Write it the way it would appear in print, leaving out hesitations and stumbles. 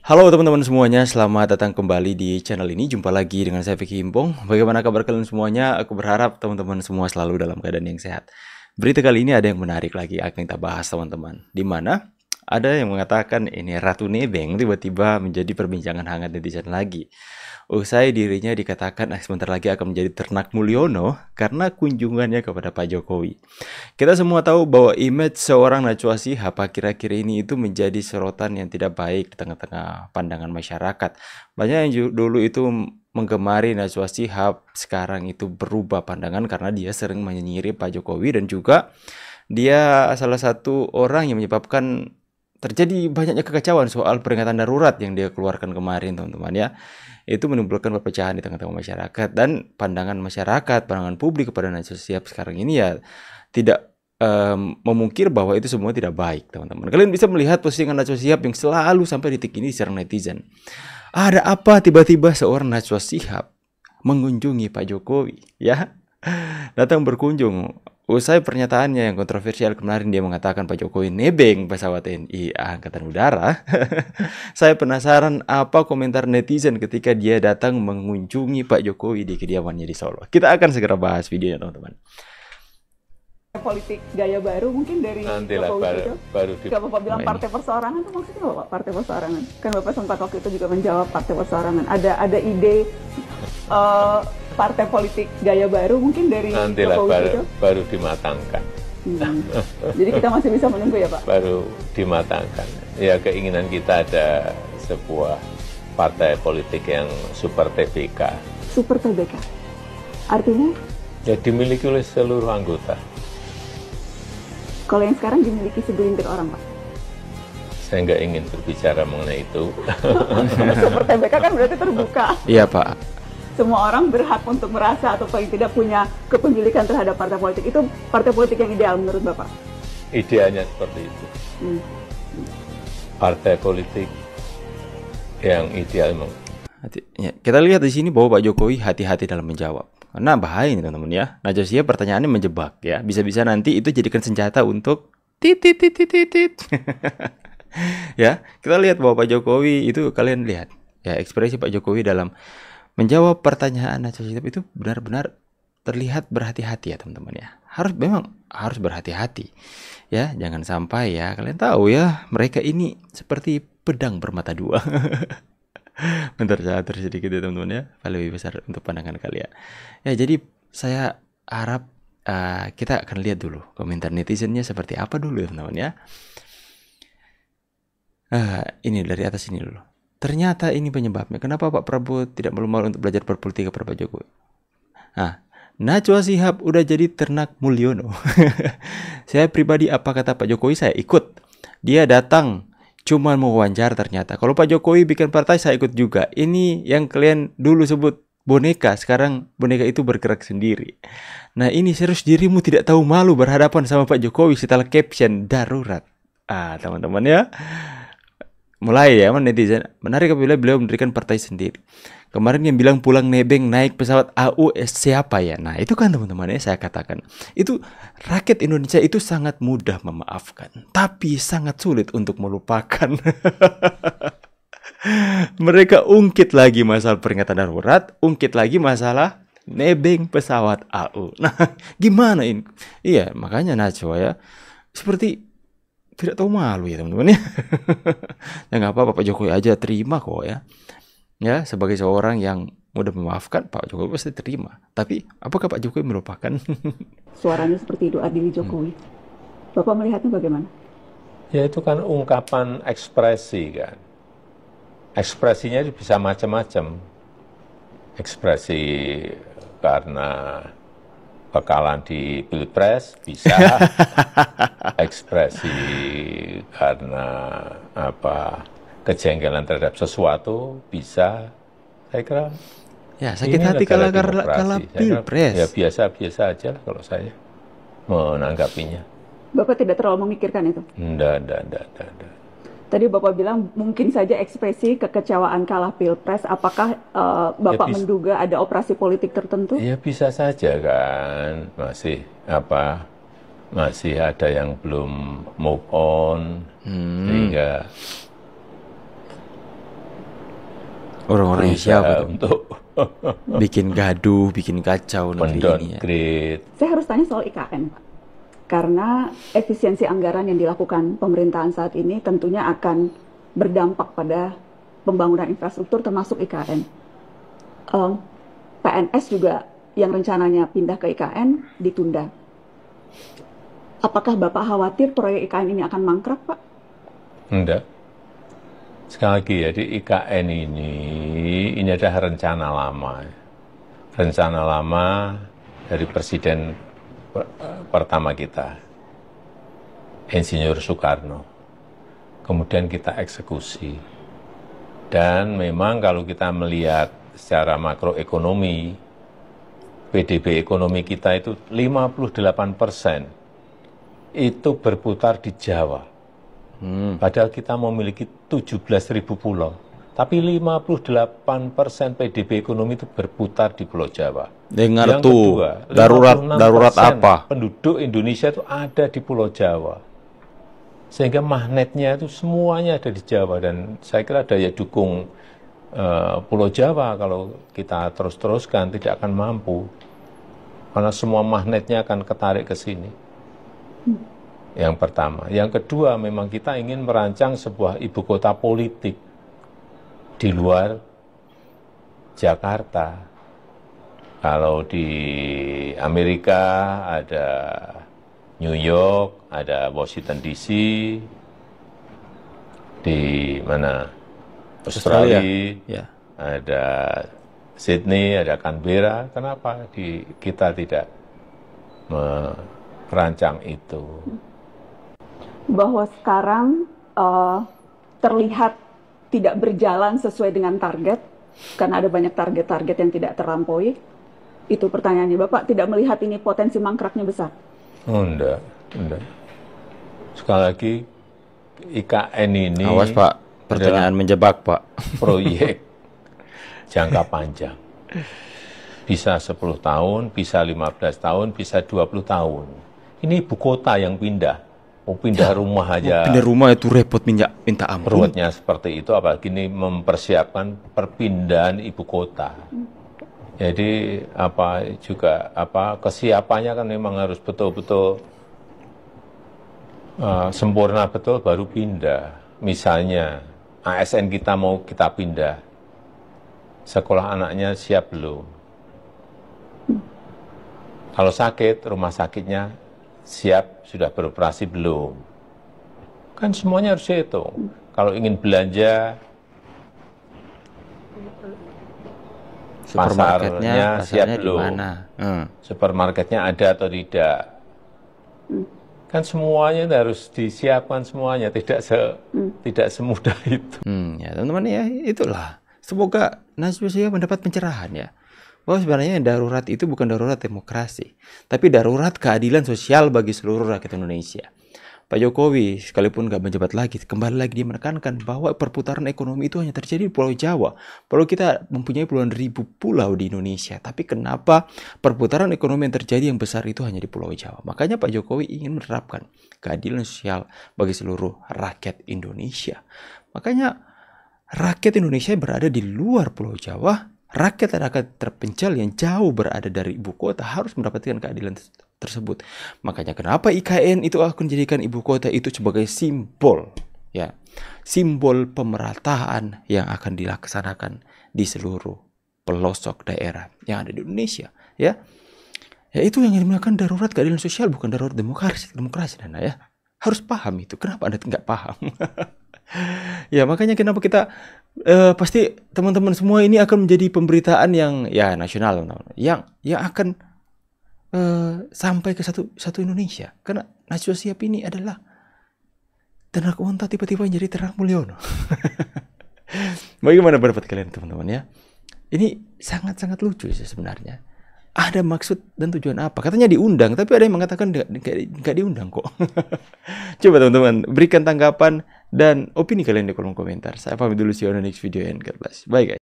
Halo teman-teman semuanya, selamat datang kembali di channel ini. Jumpa lagi dengan saya Vicky Himpong. Bagaimana kabar kalian semuanya? Aku berharap teman-teman semua selalu dalam keadaan yang sehat. Berita kali ini ada yang menarik lagi akan kita bahas teman-teman. Di mana ada yang mengatakan ini Ratu Nebeng tiba-tiba menjadi perbincangan hangat netizen lagi. Usai dirinya dikatakan sebentar lagi akan menjadi ternak Mulyono karena kunjungannya kepada Pak Jokowi. Kita semua tahu bahwa image seorang Najwa Shihab akhir-akhir ini itu menjadi sorotan yang tidak baik di tengah-tengah pandangan masyarakat. Banyak yang dulu itu menggemari Najwa Shihab, sekarang itu berubah pandangan karena dia sering menyinyirin Pak Jokowi dan juga dia salah satu orang yang menyebabkan terjadi banyaknya kekacauan soal peringatan darurat yang dia keluarkan kemarin, teman-teman ya. Itu menimbulkan perpecahan di tengah-tengah masyarakat dan pandangan masyarakat, pandangan publik kepada Najwa Shihab sekarang ini ya tidak memungkir bahwa itu semua tidak baik, teman-teman. Kalian bisa melihat postingan Najwa Shihab yang selalu sampai detik ini diserang netizen. Ada apa tiba-tiba seorang Najwa Shihab mengunjungi Pak Jokowi, ya? Datang berkunjung. Usai pernyataannya yang kontroversial kemarin, dia mengatakan Pak Jokowi nebeng pesawat TNI Angkatan Udara. Saya penasaran apa komentar netizen ketika dia datang mengunjungi Pak Jokowi di kediamannya di Solo. Kita akan segera bahas videonya, teman-teman. Politik gaya baru mungkin dari Nantilah Jokowi itu. baru Jika Bapak bilang partai perseorangan itu maksudnya apa Pak? Partai perseorangan. Kan Bapak sempat waktu itu juga menjawab partai perseorangan. Ada ide partai politik gaya baru mungkin dari nantilah Jokowi itu. baru dimatangkan. Jadi kita masih bisa menunggu ya Pak? Baru dimatangkan. Ya, keinginan kita ada sebuah partai politik yang super TBK. Super TBK. Artinya Ya, dimiliki oleh seluruh anggota. kalau yang sekarang dimiliki segelintir orang Pak. Saya nggak ingin berbicara mengenai itu. Super TBK kan berarti terbuka. Iya, Pak. Semua orang berhak untuk merasa atau paling tidak punya kepemilikan terhadap partai politik. Itu partai politik yang ideal menurut Bapak? Idealnya seperti itu. Partai politik yang ideal memang. Ya, kita lihat di sini bahwa Pak Jokowi hati-hati dalam menjawab. Karena bahaya ini, teman-teman ya. Najwa Shihab pertanyaannya menjebak ya. Bisa-bisa nanti itu jadikan senjata untuk titit. Ya, kita lihat bahwa Pak Jokowi itu, kalian lihat ya, ekspresi Pak Jokowi dalam menjawab pertanyaan Najwa Shihab itu benar-benar terlihat berhati-hati ya, teman-teman ya. Memang harus berhati-hati. Ya, jangan sampai ya, kalian tahu ya, mereka ini seperti pedang bermata dua. Bentar, saya atur sedikit ya teman-teman ya, paling lebih besar untuk pandangan kalian. Ya, jadi saya harap kita akan lihat dulu komentar netizennya seperti apa dulu ya teman-teman ya. Ini dari atas ini dulu. Ternyata ini penyebabnya. Kenapa Pak Prabowo tidak malu-malu untuk belajar berpolitik kepada Pak Jokowi? Najwa Shihab udah jadi ternak Mulyono. Saya pribadi, apa kata Pak Jokowi, saya ikut. Dia datang cuma mau wawancara ternyata. Kalau Pak Jokowi bikin partai, saya ikut juga. Ini yang kalian dulu sebut boneka, sekarang boneka itu bergerak sendiri. Nah, ini serius dirimu tidak tahu malu berhadapan sama Pak Jokowi setelah caption darurat. Teman-teman ya. Mulai ya, netizen. Menarik apabila beliau mendirikan partai sendiri. Kemarin yang bilang pulang nebeng naik pesawat AU siapa ya? Nah, itu kan teman-teman ya, saya katakan. Itu rakyat Indonesia itu sangat mudah memaafkan, tapi sangat sulit untuk melupakan. Mereka ungkit lagi masalah peringatan darurat, ungkit lagi masalah nebeng pesawat AU. Nah, gimana ini? Iya, makanya Najwa ya, seperti tidak tahu malu ya teman-teman ya. Ya nggak apa-apa, Pak Jokowi aja terima kok ya. Ya, sebagai seorang yang mudah memaafkan, Pak Jokowi pasti terima. Tapi, apakah Pak Jokowi melupakan? Suaranya seperti itu adili Jokowi. Bapak melihatnya bagaimana? Ya, itu kan ungkapan ekspresi kan. Ekspresinya bisa macam-macam. Ekspresi karena kekalahan di Pilpres bisa. Ekspresi karena kejengkelan terhadap sesuatu bisa. Saya kira ya, sakit hati kalah Pilpres. Ya, biasa-biasa aja lah kalau saya menanggapinya. Bapak tidak terlalu memikirkan itu? Enggak. Tadi Bapak bilang mungkin saja ekspresi kekecewaan kalah Pilpres. Apakah Bapak menduga ada operasi politik tertentu? Ya, bisa saja kan. Masih ada yang belum move on. Sehingga Orang-orangnya siapa berusaha tuh? untuk Bikin gaduh, bikin kacau negeri ini ya. mendowngrade. Saya harus tanya soal IKN, Pak. Karena efisiensi anggaran yang dilakukan pemerintahan saat ini tentunya akan berdampak pada pembangunan infrastruktur termasuk IKN. PNS juga yang rencananya pindah ke IKN ditunda. Apakah Bapak khawatir proyek IKN ini akan mangkrak, Pak? Enggak. Sekali lagi ya, di IKN ini adalah rencana lama. Rencana lama dari Presiden pertama kita, Insinyur Soekarno. Kemudian kita eksekusi. Dan memang kalau kita melihat secara makroekonomi, PDB ekonomi kita itu 58% itu berputar di Jawa. Padahal kita memiliki 17.000 pulau. Tapi 58% PDB ekonomi itu berputar di Pulau Jawa. Dengar Yang tuh, kedua, darurat 56% apa? penduduk Indonesia itu ada di Pulau Jawa. Sehingga magnetnya itu semuanya ada di Jawa. Dan saya kira daya dukung Pulau Jawa kalau kita terus-teruskan tidak akan mampu. Karena semua magnetnya akan ketarik ke sini. Yang pertama. Yang kedua, memang kita ingin merancang sebuah ibu kota politik di luar Jakarta. Kalau di Amerika ada New York, ada Washington DC, di mana Australia, ya. ada Sydney, ada Canberra. Kenapa kita tidak merancang itu? Bahwa sekarang terlihat tidak berjalan sesuai dengan target, karena ada banyak target-target yang tidak terlampaui. Itu pertanyaannya, Bapak tidak melihat ini potensi mangkraknya besar? Oh, enggak. Sekali lagi, IKN ini Awas Pak, pertanyaan menjebak Pak. proyek jangka panjang. Bisa 10 tahun, bisa 15 tahun, bisa 20 tahun. Ini ibu kota yang pindah. Mau pindah rumah aja. Pindah rumah itu repot minta ampun. Ruwetnya seperti itu, apalagi ini mempersiapkan perpindahan ibu kota. Jadi kesiapannya kan memang harus betul-betul sempurna betul baru pindah. Misalnya ASN kita mau kita pindah, sekolah anaknya siap belum? Kalau sakit, rumah sakitnya siap, sudah beroperasi belum? Kan semuanya harus dihitung. Kalau ingin belanja, pasarnya siap belum? Supermarketnya ada atau tidak? Kan semuanya harus disiapkan semuanya, tidak semudah itu. Ya teman-teman ya, itulah. Semoga Najwa mendapat pencerahan ya. Bahwa sebenarnya yang darurat itu bukan darurat demokrasi, tapi darurat keadilan sosial bagi seluruh rakyat Indonesia. Pak Jokowi sekalipun nggak menjabat lagi, kembali lagi dia menekankan bahwa perputaran ekonomi itu hanya terjadi di Pulau Jawa. Kalau kita mempunyai puluhan ribu pulau di Indonesia, tapi kenapa perputaran ekonomi yang terjadi yang besar itu hanya di Pulau Jawa? Makanya Pak Jokowi ingin menerapkan keadilan sosial bagi seluruh rakyat Indonesia. Makanya rakyat Indonesia berada di luar Pulau Jawa, rakyat terpencil yang jauh berada dari ibu kota harus mendapatkan keadilan tersebut. Makanya kenapa IKN itu akan dijadikan ibu kota itu sebagai simbol, ya, simbol pemerataan yang akan dilaksanakan di seluruh pelosok daerah yang ada di Indonesia, ya. Ya itu yang dinamakan darurat keadilan sosial, bukan darurat demokrasi Nana ya. Harus paham itu. Kenapa Anda nggak paham? Ya makanya kenapa kita pasti teman-teman semua ini akan menjadi pemberitaan yang ya nasional, yang akan sampai ke satu Indonesia. Karena Najwa Shihab ini adalah tenaga unta tiba-tiba jadi Terang Mulyono. Bagaimana pendapat kalian teman-teman ya? Ini sangat-sangat lucu sih sebenarnya. Ada maksud dan tujuan apa? Katanya diundang, tapi ada yang mengatakan nggak diundang kok. Coba teman-teman berikan tanggapan dan opini kalian di kolom komentar. Saya pamit dulu, see you on the next video and God bless. Bye guys.